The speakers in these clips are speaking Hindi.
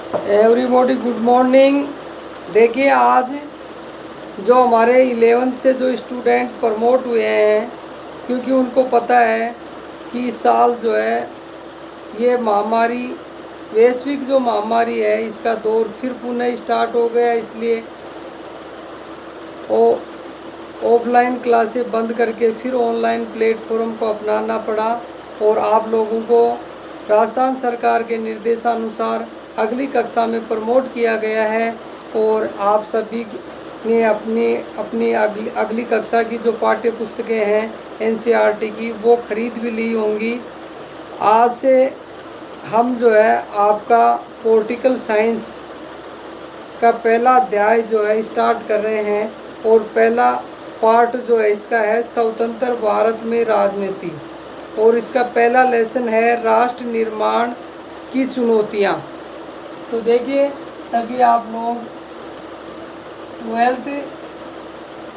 Everybody good morning. देखिए, आज जो हमारे 11th से जो स्टूडेंट प्रमोट हुए हैं, क्योंकि उनको पता है कि इस साल जो है ये महामारी, वैश्विक जो महामारी है, इसका दौर फिर पुनः स्टार्ट हो गया। इसलिए ऑफलाइन क्लासें बंद करके फिर ऑनलाइन प्लेटफॉर्म को अपनाना पड़ा। और आप लोगों को राजस्थान सरकार के निर्देशानुसार अगली कक्षा में प्रमोट किया गया है। और आप सभी ने अपनी अगली कक्षा की जो पाठ्य पुस्तकें हैं एनसीईआरटी की, वो खरीद भी ली होंगी। आज से हम जो है आपका पॉलिटिकल साइंस का पहला अध्याय जो है स्टार्ट कर रहे हैं। और पहला पार्ट जो है इसका है स्वतंत्र भारत में राजनीति, और इसका पहला लेसन है राष्ट्र निर्माण की चुनौतियाँ। तो देखिए, सभी आप लोग 12th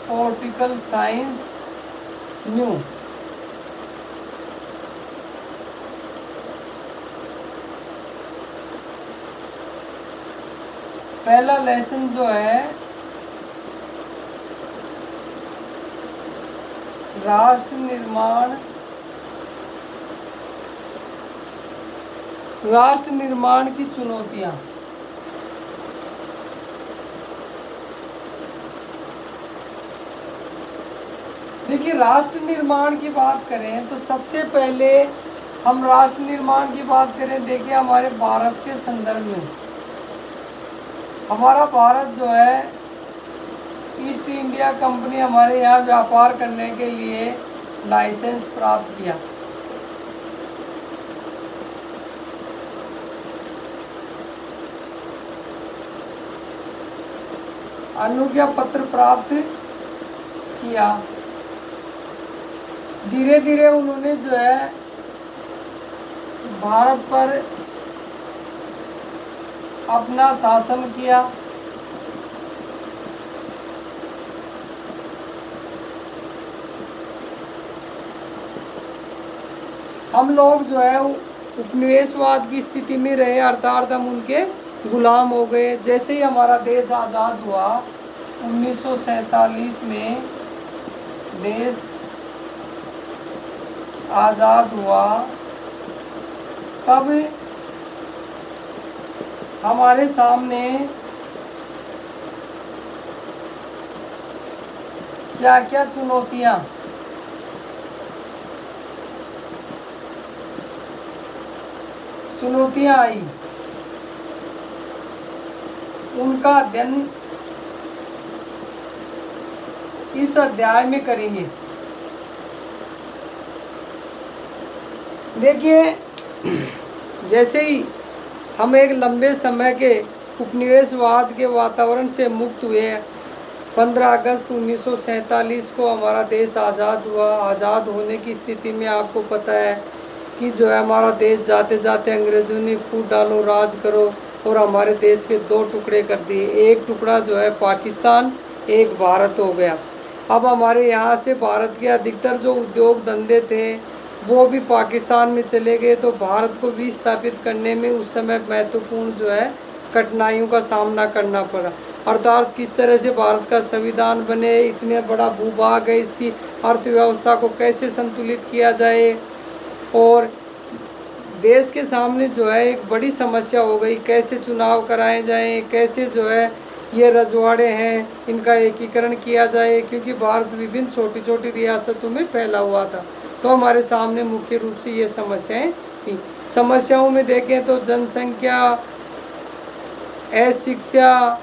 पॉलिटिकल साइंस न्यू पहला लेसन जो है राष्ट्र निर्माण की चुनौतियाँ। देखिए, राष्ट्र निर्माण की बात करें तो सबसे पहले हम राष्ट्र निर्माण की बात करें। देखिए, हमारे भारत के संदर्भ में हमारा भारत जो है ईस्ट इंडिया कंपनी हमारे यहाँ व्यापार करने के लिए लाइसेंस प्राप्त किया। अनुज्ञा पत्र प्राप्त किया। धीरे धीरे उन्होंने जो है भारत पर अपना शासन किया। हम लोग जो है उपनिवेशवाद की स्थिति में रहे, अर्थात हम उनके गुलाम हो गए। जैसे ही हमारा देश आज़ाद हुआ 1947 में, देश आज़ाद हुआ, तब हमारे सामने क्या क्या चुनौतियाँ आई, उनका अध्ययन इस अध्याय में करेंगे। देखिए, जैसे ही हम एक लंबे समय के उपनिवेशवाद के वातावरण से मुक्त हुए, 15 अगस्त 1947 को हमारा देश आज़ाद हुआ। आज़ाद होने की स्थिति में आपको पता है कि जो है हमारा देश जाते जाते अंग्रेज़ों ने फूट डालो, राज करो, और हमारे देश के दो टुकड़े कर दिए। एक टुकड़ा जो है पाकिस्तान, एक भारत हो गया। अब हमारे यहाँ से भारत के अधिकतर जो उद्योग धंधे थे वो भी पाकिस्तान में चले गए। तो भारत को भी स्थापित करने में उस समय महत्वपूर्ण जो है कठिनाइयों का सामना करना पड़ा। अर्थात किस तरह से भारत का संविधान बने, इतने बड़ा भूभाग है, इसकी अर्थव्यवस्था को कैसे संतुलित किया जाए। और देश के सामने जो है एक बड़ी समस्या हो गई, कैसे चुनाव कराए जाएं, कैसे जो है ये रजवाड़े हैं इनका एकीकरण किया जाए, क्योंकि भारत विभिन्न छोटी छोटी रियासतों में फैला हुआ था। तो हमारे सामने मुख्य रूप से ये समस्याएं थी। समस्याओं में देखें तो जनसंख्या, अशिक्षा,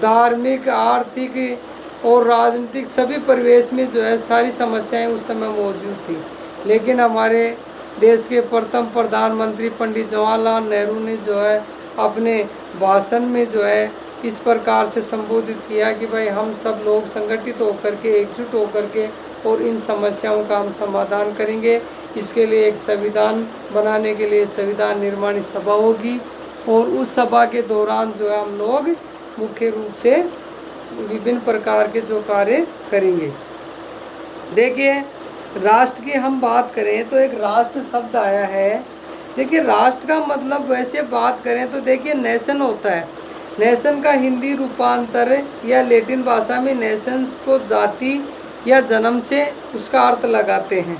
धार्मिक, आर्थिक और राजनीतिक सभी परिवेश में जो है सारी समस्याएं उस समय मौजूद थी। लेकिन हमारे देश के प्रथम प्रधानमंत्री पंडित जवाहरलाल नेहरू ने जो है अपने भाषण में जो है इस प्रकार से संबोधित किया कि भाई हम सब लोग संगठित होकर के, एकजुट होकर के और इन समस्याओं का हम समाधान करेंगे। इसके लिए एक संविधान बनाने के लिए संविधान निर्माण सभा होगी, और उस सभा के दौरान जो है हम लोग मुख्य रूप से विभिन्न प्रकार के जो कार्य करेंगे। देखिए, राष्ट्र की हम बात करें तो एक राष्ट्र शब्द आया है देखिए राष्ट्र का मतलब वैसे बात करें तो देखिए नेशन होता है। नेशन का हिंदी रूपांतर या लैटिन भाषा में नेशंस को जाति या जन्म से उसका अर्थ लगाते हैं।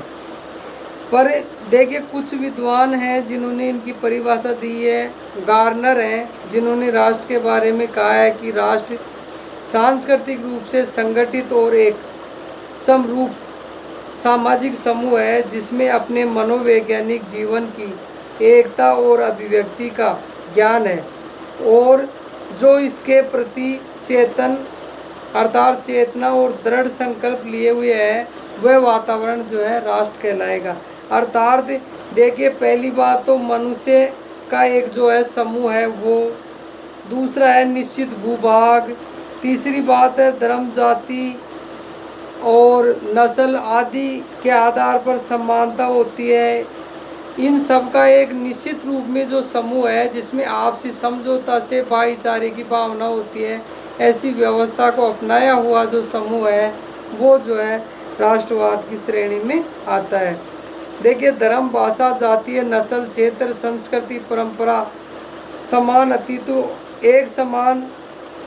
पर देखिए कुछ विद्वान हैं जिन्होंने इनकी परिभाषा दी है। गार्नर हैं जिन्होंने राष्ट्र के बारे में कहा है कि राष्ट्र सांस्कृतिक रूप से संगठित और एक समरूप सामाजिक समूह है जिसमें अपने मनोवैज्ञानिक जीवन की एकता और अभिव्यक्ति का ज्ञान है और जो इसके प्रति चेतन अर्थात चेतना और दृढ़ संकल्प लिए हुए है वह वातावरण जो है राष्ट्र कहलाएगा। अर्थात देखिए पहली बात तो मनुष्य का एक जो है समूह है वो, दूसरा है निश्चित भूभाग, तीसरी बात है धर्म जाति और नस्ल आदि के आधार पर समानता होती है। इन सब का एक निश्चित रूप में जो समूह है जिसमें आपसी समझौता से भाईचारे की भावना होती है, ऐसी व्यवस्था को अपनाया हुआ जो समूह है वो जो है राष्ट्रवाद की श्रेणी में आता है। देखिए धर्म, भाषा, जातीय, नस्ल, क्षेत्र, संस्कृति, परंपरा, समान अस्तित्व, एक समान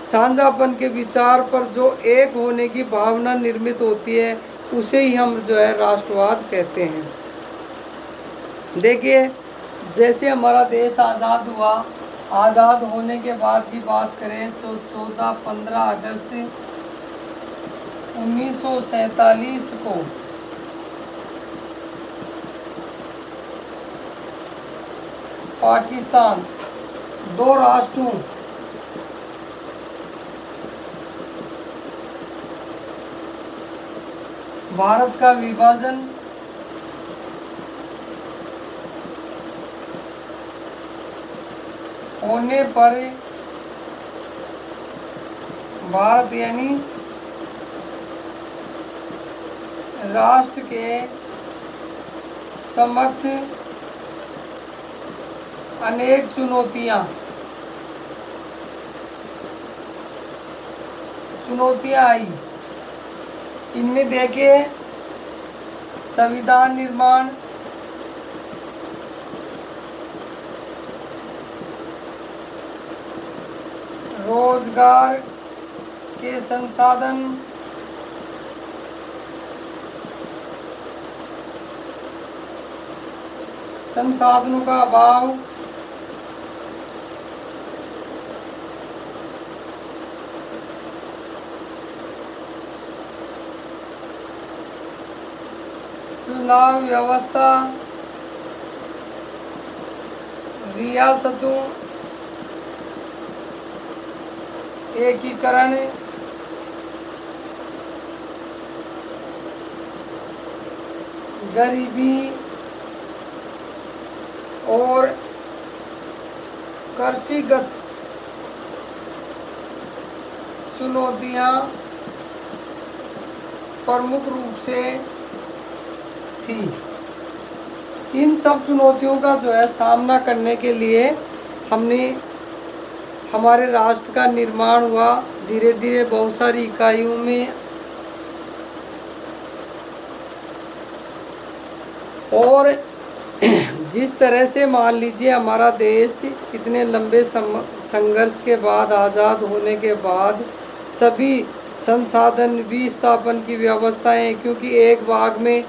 साझापन के विचार पर जो एक होने की भावना निर्मित होती है उसे ही हम जो है राष्ट्रवाद कहते हैं। देखिए जैसे हमारा देश आज़ाद हुआ, आज़ाद होने के बाद की बात करें तो 15 अगस्त 1947 को पाकिस्तान दो राष्ट्रों भारत का विभाजन होने पर भारत यानी राष्ट्र के समक्ष अनेक चुनौतियां आई। इनमें देखिए संविधान निर्माण, रोजगार के संसाधन, संसाधनों का अभाव, चुनाव व्यवस्था, रियासतों एकीकरण, गरीबी और कृषिगत चुनौतियां प्रमुख रूप से थी। इन सब चुनौतियों का जो है सामना करने के लिए हमारे राष्ट्र का निर्माण हुआ। धीरे धीरे बहुत सारी इकाइयों में और जिस तरह से मान लीजिए हमारा देश इतने लंबे संघर्ष के बाद, आज़ाद होने के बाद सभी संसाधन विस्थापन की व्यवस्थाएं, क्योंकि एक भाग में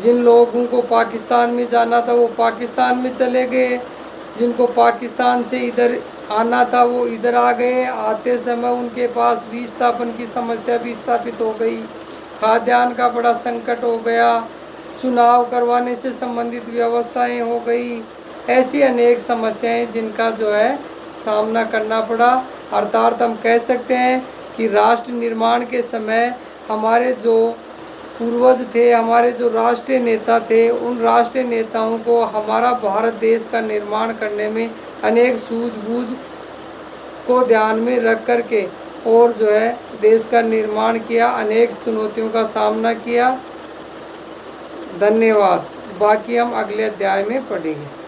जिन लोगों को पाकिस्तान में जाना था वो पाकिस्तान में चले गए, जिनको पाकिस्तान से इधर आना था वो इधर आ गए। आते समय उनके पास विस्थापन की समस्या भी स्थापित हो गई, खाद्यान्न का बड़ा संकट हो गया, चुनाव करवाने से संबंधित व्यवस्थाएं हो गई। ऐसी अनेक समस्याएं जिनका जो है सामना करना पड़ा। अर्थात हम कह सकते हैं कि राष्ट्र निर्माण के समय हमारे जो पूर्वज थे, हमारे जो राष्ट्रीय नेता थे, उन राष्ट्रीय नेताओं को हमारा भारत देश का निर्माण करने में अनेक सूझबूझ को ध्यान में रख कर के और जो है देश का निर्माण किया, अनेक चुनौतियों का सामना किया। धन्यवाद। बाकी हम अगले अध्याय में पढ़ेंगे।